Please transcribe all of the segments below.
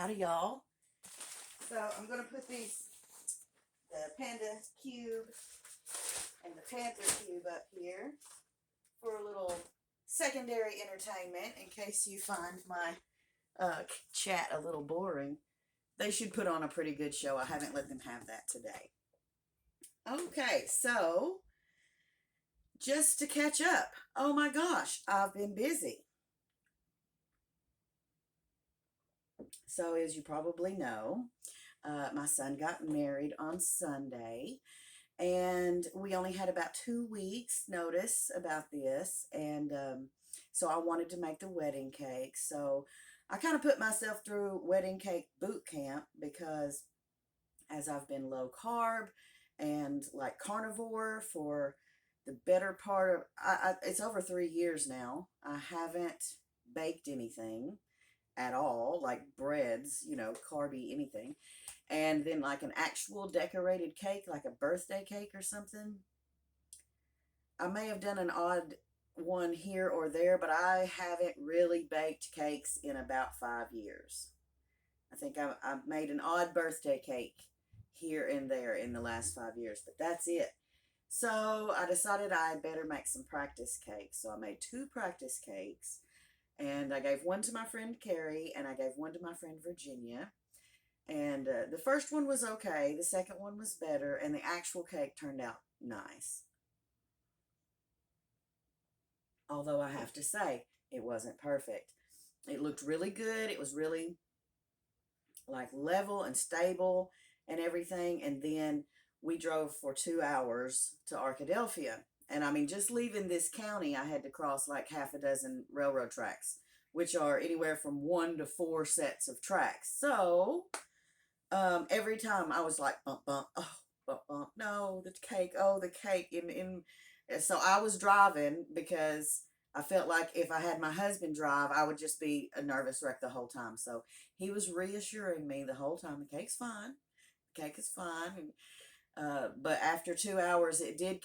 Howdy, y'all. So I'm going to put the Panda Cube and the Panther Cube up here for a little secondary entertainment in case you find my chat a little boring. They should put on a pretty good show. I haven't let them have that today. Okay, so just to catch up. Oh my gosh, I've been busy. So as you probably know, my son got married on Sunday, and we only had about 2 weeks notice about this, and so I wanted to make the wedding cake. So I kind of put myself through wedding cake boot camp because as I've been low carb and like carnivore for the better part of it's over 3 years now. I haven't baked anything at all, like breads, carby anything. And then like an actual decorated cake, like a birthday cake or something. I may have done an odd one here or there, but I haven't really baked cakes in about 5 years. I think I've made an odd birthday cake here and there in the last 5 years, but that's it. So I decided I had better make some practice cakes. So I made 2 practice cakes, and I gave one to my friend Carrie and I gave one to my friend Virginia. And the first one was okay, the second one was better, and the actual cake turned out nice. Although I have to say, it wasn't perfect. It looked really good. It was really like level and stable and everything. And then we drove for 2 hours to Arkadelphia. And I mean, just leaving this county, I had to cross like half a dozen railroad tracks, which are anywhere from 1 to 4 sets of tracks. So every time I was like, bump, bump, oh, bump, bump, no, the cake, oh, the cake. So I was driving because I felt like if I had my husband drive, I would just be a nervous wreck the whole time. So he was reassuring me the whole time, the cake's fine, the cake is fine. But after 2 hours, it did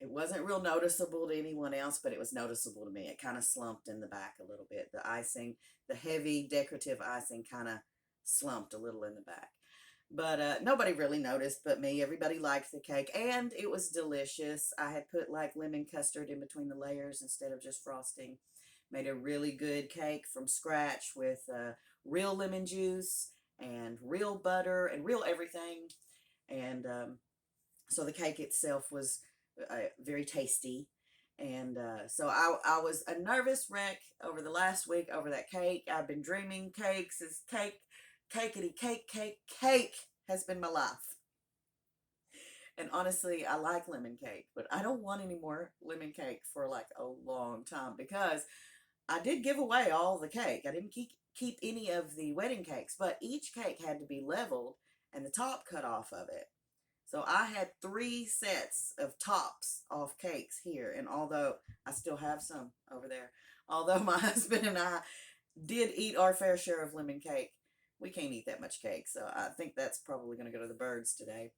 it wasn't real noticeable to anyone else, but it was noticeable to me. It kind of slumped in the back a little bit. The icing, the heavy decorative icing kind of slumped a little in the back. But nobody really noticed but me. Everybody liked the cake, and it was delicious. I had put like lemon custard in between the layers instead of just frosting. Made a really good cake from scratch with real lemon juice and real butter and real everything. And so the cake itself was very tasty. And so I was a nervous wreck over the last week over that cake. I've been dreaming cakes. It's cake, cakeity, cake has been my life. And honestly, I like lemon cake, but I don't want any more lemon cake for like a long time because I did give away all the cake. I didn't keep any of the wedding cakes, but each cake had to be leveled and the top cut off of it. So I had 3 sets of tops off cakes here, and although I still have some over there, although my husband and I did eat our fair share of lemon cake, we can't eat that much cake, so I think that's probably going to go to the birds today.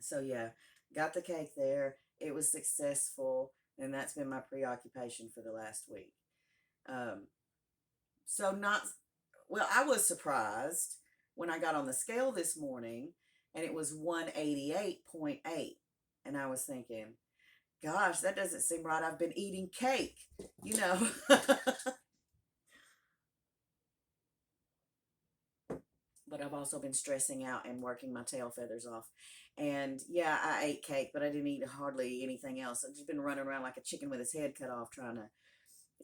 So yeah, got the cake there. It was successful, and that's been my preoccupation for the last week. Um, so not well, I was surprised when I got on the scale this morning and it was 188.8. And I was thinking, gosh, that doesn't seem right. I've been eating cake, you know. But I've also been stressing out and working my tail feathers off. And yeah, I ate cake, but I didn't eat hardly anything else. I've just been running around like a chicken with his head cut off trying to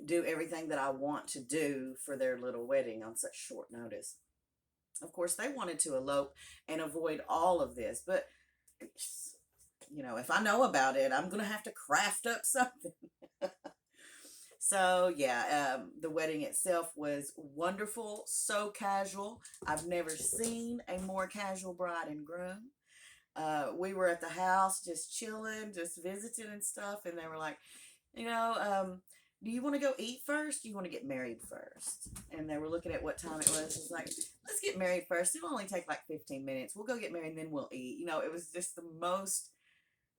do everything that I want to do for their little wedding on such short notice. Of course, they wanted to elope and avoid all of this, but if I know about it, I'm going to have to craft up something. So, yeah, the wedding itself was wonderful, so casual. I've never seen a more casual bride and groom. We were at the house just chilling, just visiting and stuff, and they were like, do you want to go eat first? Do you want to get married first? And they were looking at what time it was. It was like, let's get married first. It'll only take like 15 minutes. We'll go get married and then we'll eat. It was just the most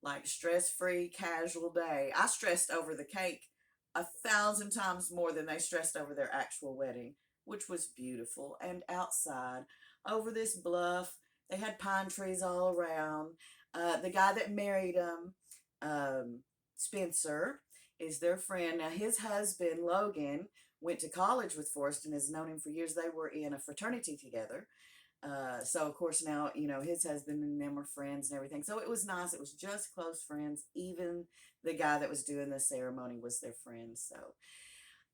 like stress-free, casual day. I stressed over the cake 1,000 times more than they stressed over their actual wedding. which was beautiful, and outside over this bluff. They had pine trees all around. The guy that married them, um, Spencer, is their friend. Now, his husband, Logan, went to college with Forrest and has known him for years. They were in a fraternity together. So of course now, his husband and them were friends and everything. So it was nice. It was just close friends. Even the guy that was doing the ceremony was their friend. So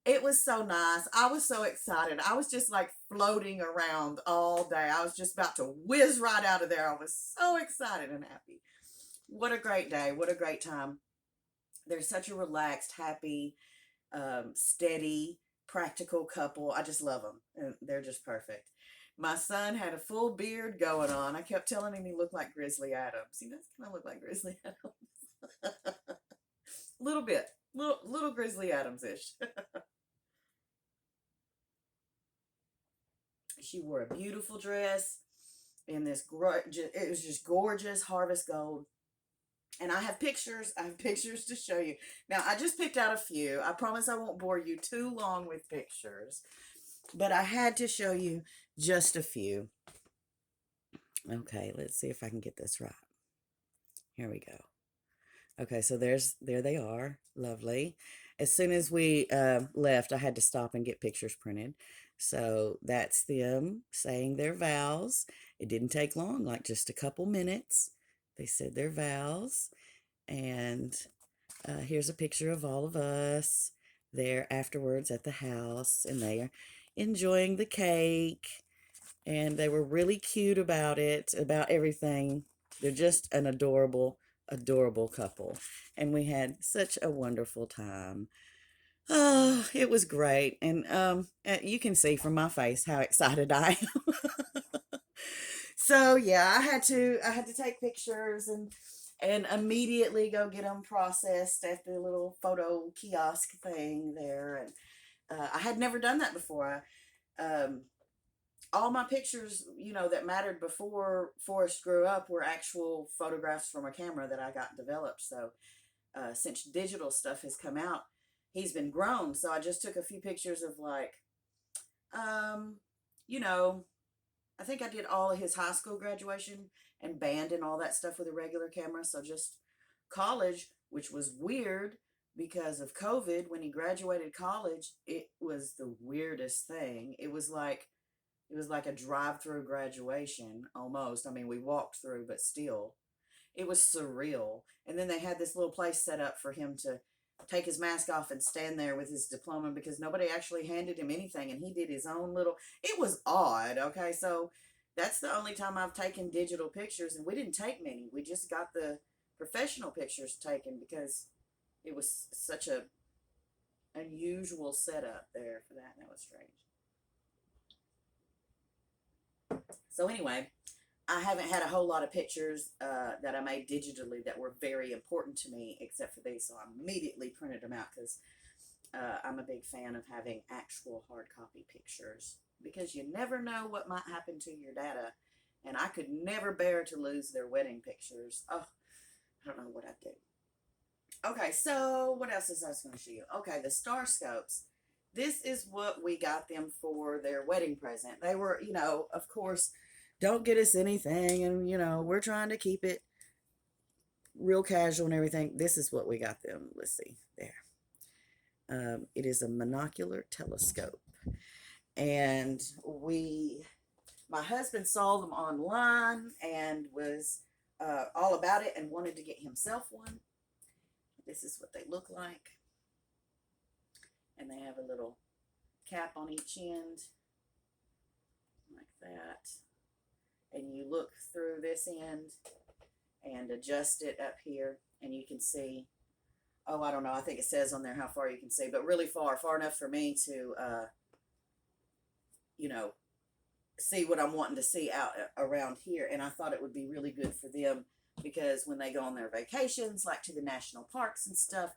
it was so nice. I was so excited. I was just like floating around all day. I was just about to whiz right out of there. I was so excited and happy. What a great day. What a great time. They're such a relaxed, happy, steady, practical couple. I just love them. And they're just perfect. My son had a full beard going on. I kept telling him he looked like Grizzly Adams. He does kind of look like Grizzly Adams. A little bit. Little Grizzly Adams-ish. She wore a beautiful dress in this, it was just gorgeous harvest gold. And I have pictures. I have pictures to show you. Now, I just picked out a few. I promise I won't bore you too long with pictures. But I had to show you just a few. Okay, let's see if I can get this right. Here we go. Okay, so there they are. Lovely. As soon as we left, I had to stop and get pictures printed. So that's them saying their vows. It didn't take long, like just a couple minutes. They said their vows. And here's a picture of all of us there afterwards at the house. And they are enjoying the cake. And they were really cute about it, about everything. They're just an adorable, adorable couple. And we had such a wonderful time. Oh, it was great. And you can see from my face how excited I am. So yeah, I had to take pictures and immediately go get them processed at the little photo kiosk thing there. And I had never done that before. All my pictures, that mattered before Forrest grew up were actual photographs from a camera that I got developed. So since digital stuff has come out, he's been grown. So I just took a few pictures of like, um, you know, I think I did all of his high school graduation and band and all that stuff with a regular camera. So just college, which was weird because of COVID. When he graduated college, it was the weirdest thing. It was like a drive-through graduation almost. I mean, we walked through, but still, it was surreal. And then they had this little place set up for him to take his mask off and stand there with his diploma because nobody actually handed him anything and he did his own little, it was odd. Okay, so that's the only time I've taken digital pictures, and we didn't take many. We just got the professional pictures taken because it was such a unusual setup there for that. That was strange. So anyway, I haven't had a whole lot of pictures that I made digitally that were very important to me, except for these. So I immediately printed them out because I'm a big fan of having actual hard copy pictures because you never know what might happen to your data. And I could never bear to lose their wedding pictures. Oh, I don't know what I'd do. Okay, so what else is I was going to show you? Okay, the Star Scopes. This is what we got them for their wedding present. They were, of course, don't get us anything, and we're trying to keep it real casual and everything. This is what we got them. Let's see there. It is a monocular telescope, and my husband saw them online and was all about it and wanted to get himself one. This is what they look like, and they have a little cap on each end like that, and you look through this end and adjust it up here, and you can see, oh, I don't know, I think it says on there how far you can see, but really far enough for me to you know see what I'm wanting to see out around here. And I thought it would be really good for them because when they go on their vacations, like to the national parks and stuff,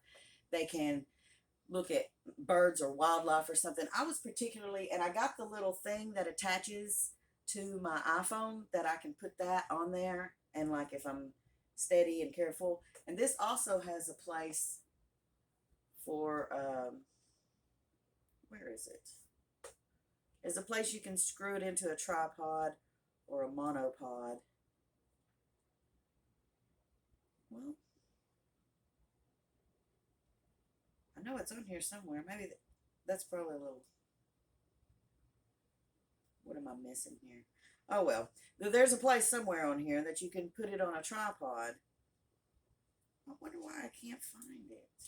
they can look at birds or wildlife or something. I was particularly, and I got the little thing that attaches to my iPhone that I can put that on there, and like if I'm steady and careful. And this also has a place for where is it? is a place you can screw it into a tripod or a monopod. Well, I know it's on here somewhere. Maybe that's probably a little. What am I missing here? Oh well, there's a place somewhere on here that you can put it on a tripod. I wonder why I can't find it.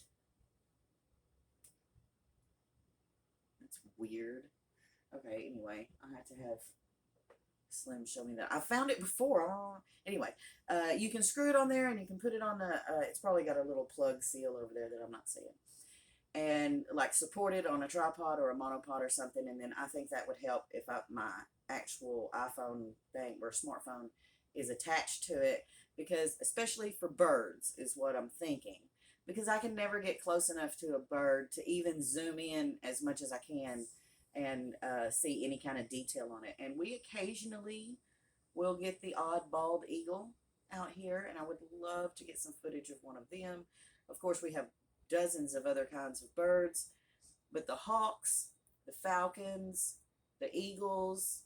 That's weird. Okay, anyway, I have to have Slim show me that. I found it before. Anyway, you can screw it on there and you can put it on the, it's probably got a little plug seal over there that I'm not seeing. And like support it on a tripod or a monopod or something. And then I think that would help if my actual iPhone thing or smartphone is attached to it, because especially for birds is what I'm thinking. Because I can never get close enough to a bird to even zoom in as much as I can and see any kind of detail on it. And we occasionally will get the odd bald eagle out here, and I would love to get some footage of one of them. Of course, we have dozens of other kinds of birds, but the hawks, the falcons, the eagles,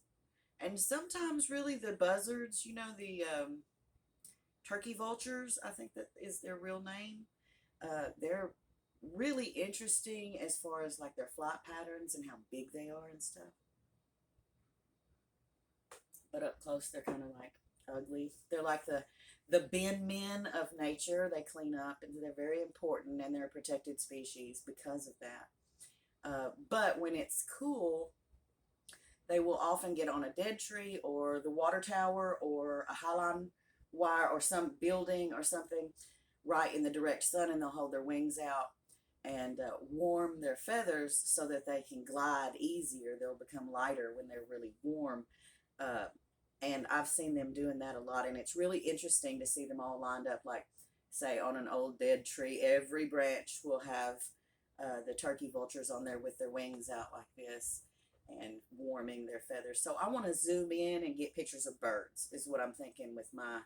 and sometimes really the buzzards, you know, the turkey vultures, I think that is their real name. They're really interesting as far as like their flight patterns and how big they are and stuff. But up close, they're kind of like ugly. They're like the bin men of nature. They clean up, and they're very important, and they're a protected species because of that. But when it's cool, they will often get on a dead tree or the water tower or a highline wire or some building or something right in the direct sun, and they'll hold their wings out and warm their feathers so that they can glide easier. They'll become lighter when they're really warm. Uh, and I've seen them doing that a lot, and it's really interesting to see them all lined up, like, say, on an old dead tree. Every branch will have the turkey vultures on there with their wings out like this and warming their feathers. So I want to zoom in and get pictures of birds is what I'm thinking with my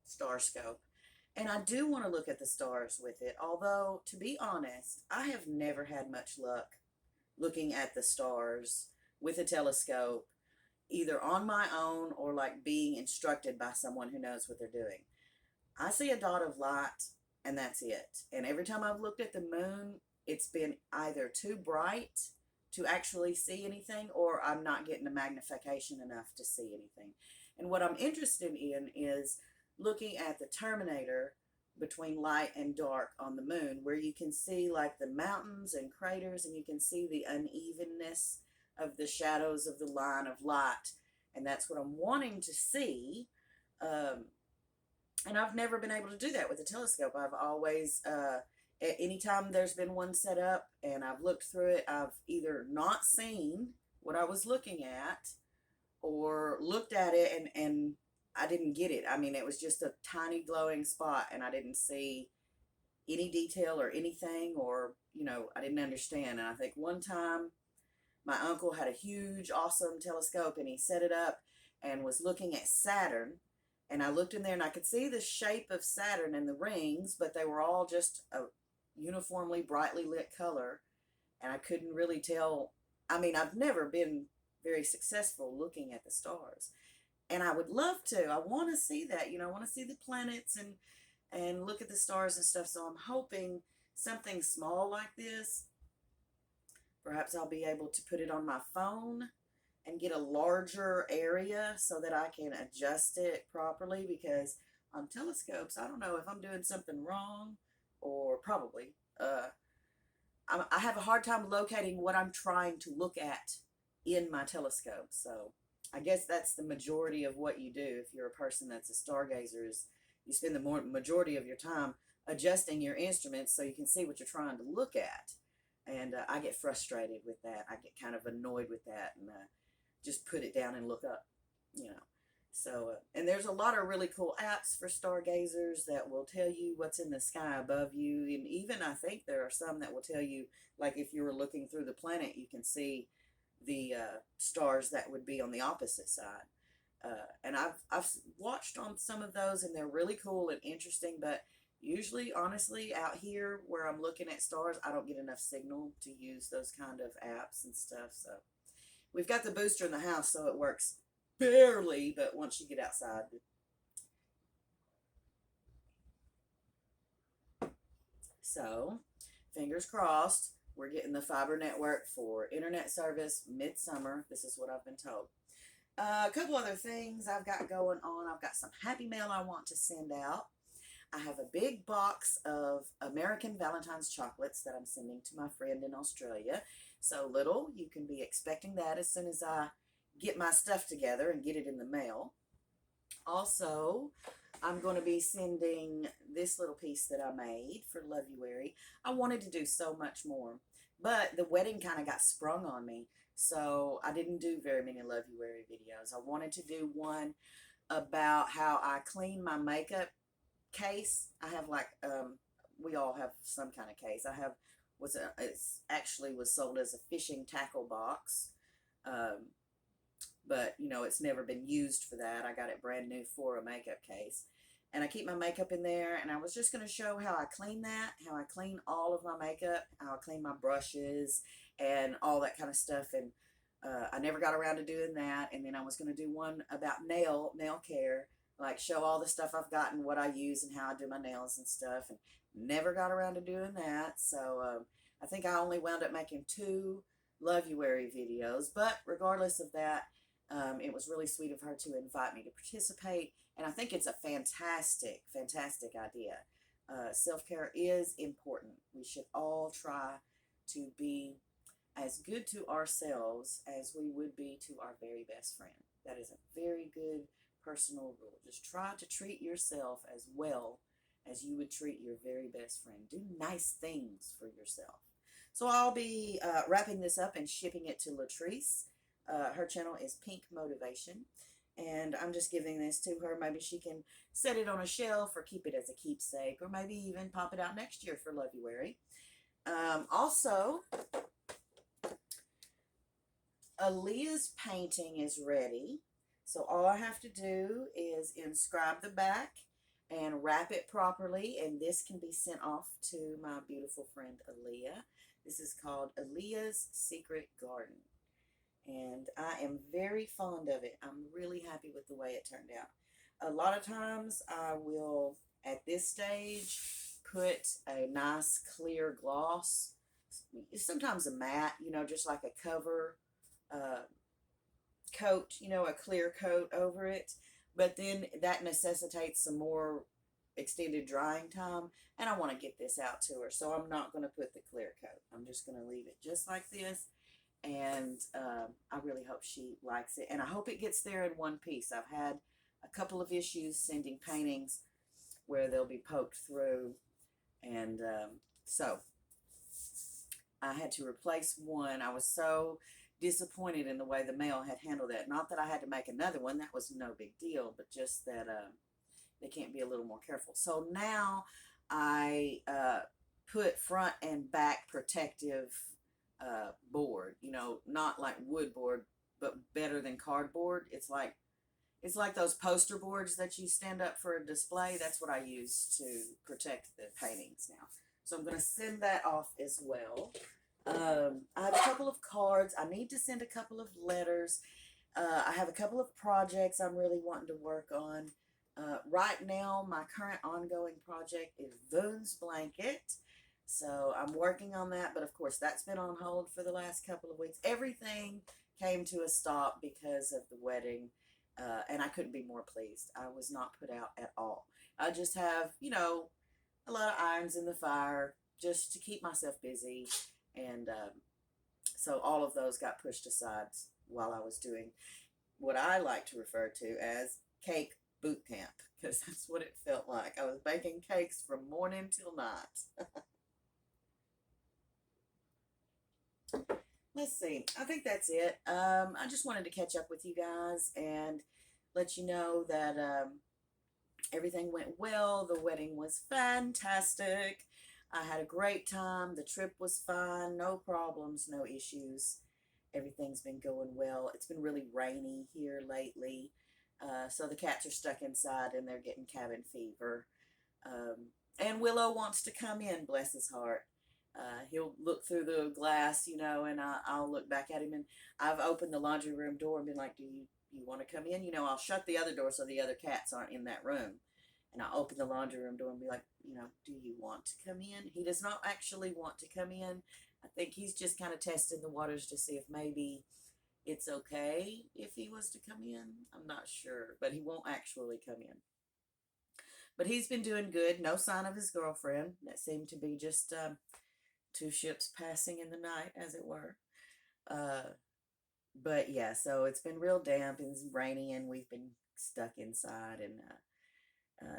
star scope. And I do want to look at the stars with it, although, to be honest, I have never had much luck looking at the stars with a telescope, either on my own or like being instructed by someone who knows what they're doing. I see a dot of light and that's it. And every time I've looked at the moon, it's been either too bright to actually see anything, or I'm not getting the magnification enough to see anything. And what I'm interested in is looking at the terminator between light and dark on the moon, where you can see like the mountains and craters, and you can see the unevenness of the shadows of the line of light. And that's what I'm wanting to see. And I've never been able to do that with a telescope. I've always, anytime there's been one set up and I've looked through it, I've either not seen what I was looking at or looked at it and I didn't get it. I mean, it was just a tiny glowing spot and I didn't see any detail or anything, or, you know, I didn't understand. And I think one time my uncle had a huge, awesome telescope and he set it up and was looking at Saturn. And I looked in there and I could see the shape of Saturn and the rings, but they were all just a uniformly brightly lit color. And I couldn't really tell. I mean, I've never been very successful looking at the stars. And I would love to. I want to see that. You know, I want to see the planets and look at the stars and stuff. So I'm hoping something small like this, perhaps I'll be able to put it on my phone and get a larger area so that I can adjust it properly, because on telescopes, I don't know if I'm doing something wrong, or probably. I have a hard time locating what I'm trying to look at in my telescope. So I guess that's the majority of what you do if you're a person that's a stargazer, is you spend the majority of your time adjusting your instruments so you can see what you're trying to look at. And I get frustrated with that. I get kind of annoyed with that, and just put it down and look up, you know. So, and there's a lot of really cool apps for stargazers that will tell you what's in the sky above you. And even I think there are some that will tell you, like if you were looking through the planet, you can see the stars that would be on the opposite side. And I've watched on some of those, and they're really cool and interesting, but usually, honestly, out here where I'm looking at stars, I don't get enough signal to use those kind of apps and stuff. So We've got the booster in the house, so it works barely, but once you get outside. So, fingers crossed, we're getting the fiber network for internet service midsummer. This is what I've been told. A couple other things I've got going on. I've got some happy mail I want to send out. I have a big box of American Valentine's chocolates that I'm sending to my friend in Australia. So, little, you can be expecting that as soon as I get my stuff together and get it in the mail. Also, I'm going to be sending this little piece that I made for Loveuary. I wanted to do so much more, but the wedding kind of got sprung on me, so I didn't do very many Loveuary videos. I wanted to do one about how I clean my makeup case. I have like, we all have some kind of case. I have, it's actually was sold as a fishing tackle box. But you know, it's never been used for that. I got it brand new for a makeup case, and I keep my makeup in there. And I was just going to show how I clean that, how I clean all of my makeup, how I clean my brushes and all that kind of stuff. And I never got around to doing that. And then I was going to do one about nail care, like show all the stuff I've gotten, what I use and how I do my nails and stuff, and never got around to doing that. So I think I only wound up making 2 Loveuary videos, but regardless of that, it was really sweet of her to invite me to participate, and I think it's a fantastic, fantastic idea. Self-care is important. We should all try to be as good to ourselves as we would be to our very best friend. That is a very good personal rule. Just try to treat yourself as well as you would treat your very best friend. Do nice things for yourself. So I'll be wrapping this up and shipping it to Latrice. Her channel is Pink Motivation, and I'm just giving this to her. Maybe she can set it on a shelf or keep it as a keepsake, or maybe even pop it out next year for Loveuary. Also, Aaliyah's painting is ready, so all I have to do is inscribe the back and wrap it properly, and this can be sent off to my beautiful friend Aaliyah. This is called Aaliyah's Secret Garden, and I am very fond of it. I'm really happy with the way it turned out. A lot of times I will, at this stage, put a nice clear gloss, sometimes a matte, you know, just like a cover coat, you know, a clear coat over it. But then that necessitates some more extended drying time, and I want to get this out to her, so I'm not going to put the clear coat. I'm just going to leave it just like this, and I really hope she likes it, and I hope it gets there in one piece. I've had a couple of issues sending paintings where they'll be poked through, and so I had to replace one. I was so disappointed in the way the mail had handled that. Not that I had to make another one, that was no big deal, but just that they can't be a little more careful. So now I put front and back protective board, you know, not like wood board, but better than cardboard. It's like those poster boards that you stand up for a display. That's what I use to protect the paintings now. So I'm going to send that off as well. I have a couple of cards. I need to send a couple of letters. I have a couple of projects I'm really wanting to work on. Right now, my current ongoing project is Voon's Blanket. So I'm working on that, but of course that's been on hold for the last couple of weeks. Everything came to a stop because of the wedding, and I couldn't be more pleased. I was not put out at all. I just have, you know, a lot of irons in the fire just to keep myself busy, and so all of those got pushed aside while I was doing what I like to refer to as cake boot camp, because that's what it felt like. I was baking cakes from morning till night. Let's see. I think that's it. I just wanted to catch up with you guys and let you know that everything went well. The wedding was fantastic. I had a great time. The trip was fine. No problems, no issues. Everything's been going well. It's been really rainy here lately. So the cats are stuck inside and they're getting cabin fever. And Willow wants to come in, bless his heart. He'll look through the glass, you know, and I'll look back at him. And I've opened the laundry room door and been like, "Do you want to come in?" You know, I'll shut the other door so the other cats aren't in that room. And I'll open the laundry room door and be like, you know, "Do you want to come in?" He does not actually want to come in. I think he's just kind of testing the waters to see if maybe it's okay if he was to come in. I'm not sure, but he won't actually come in. But he's been doing good. No sign of his girlfriend. That seemed to be just two ships passing in the night, as it were. Uh, but yeah, so it's been real damp and it's rainy, and we've been stuck inside. And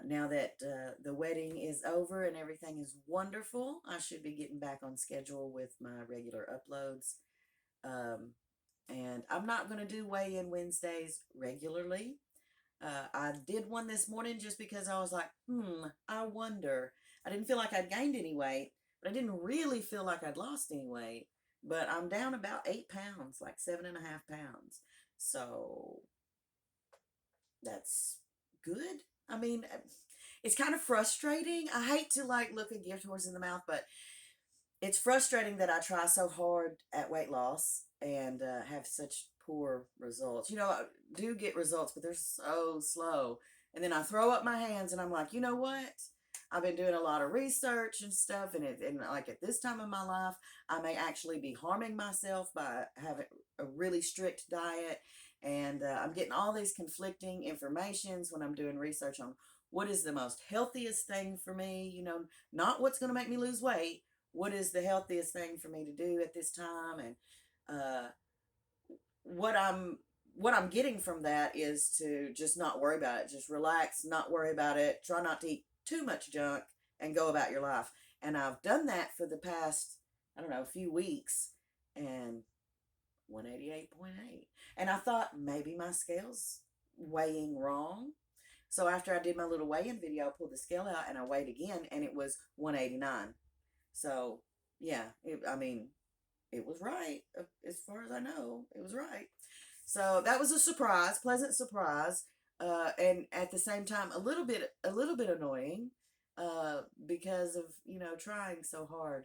now that the wedding is over and everything is wonderful, I should be getting back on schedule with my regular uploads. Um, and I'm not going to do weigh in Wednesdays regularly. I did one this morning just because I was like, I wonder. I didn't feel like I'd gained any weight, but I didn't really feel like I'd lost any weight. But I'm down about 8 pounds, like 7.5 pounds. So that's good. I mean, it's kind of frustrating. I hate to like look a gift horse in the mouth, but it's frustrating that I try so hard at weight loss and have such poor results. You know, I do get results, but they're so slow. And then I throw up my hands and I'm like, you know what? I've been doing a lot of research and stuff, and like at this time of my life, I may actually be harming myself by having a really strict diet. And I'm getting all these conflicting informations when I'm doing research on what is the most healthiest thing for me, you know, not what's going to make me lose weight, what is the healthiest thing for me to do at this time. And uh, what I'm getting from that is to just not worry about it, just relax, not worry about it, try not to eat too much junk, and go about your life. And I've done that for the past, I don't know, a few weeks, and 188.8. And I thought maybe my scale's weighing wrong. So after I did my little weigh-in video, I pulled the scale out and I weighed again, and it was 189. So yeah, I mean, it was right. As far as I know, it was right. So that was a surprise, pleasant surprise, and at the same time, a little bit annoying, because of trying so hard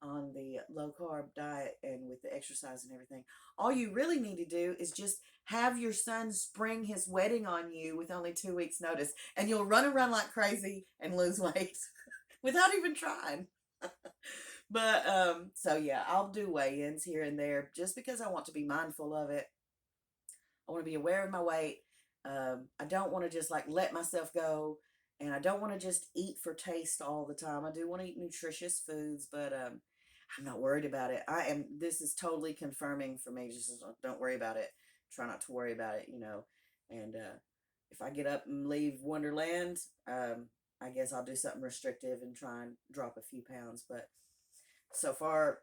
on the low carb diet and with the exercise and everything. All you really need to do is just have your son spring his wedding on you with only 2 weeks notice, and you'll run around like crazy and lose weight without even trying. But so yeah, I'll do weigh-ins here and there just because I want to be mindful of it. I want to be aware of my weight. I don't want to just like let myself go, and I don't want to just eat for taste all the time. I do want to eat nutritious foods, but I'm not worried about it. I am. This is totally confirming for me. Just don't worry about it. Try not to worry about it. And if I get up and leave Wonderland, I guess I'll do something restrictive and try and drop a few pounds. But so far,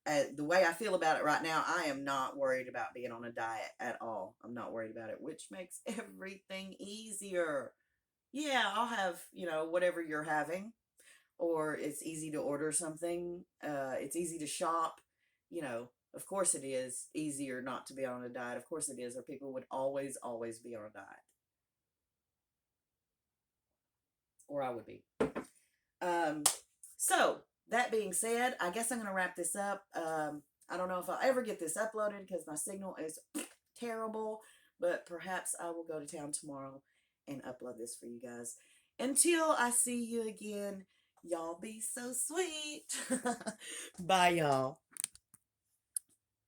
the way I feel about it right now, I am not worried about being on a diet at all. I'm not worried about it, which makes everything easier. Yeah, I'll have, whatever you're having, or it's easy to order something. It's easy to shop. Of course it is easier not to be on a diet. Of course it is, or people would always, always be on a diet. Or I would be. Um, so that being said, I guess I'm going to wrap this up. I don't know if I'll ever get this uploaded because my signal is terrible, but perhaps I will go to town tomorrow and upload this for you guys. Until I see you again, y'all be so sweet. Bye, y'all.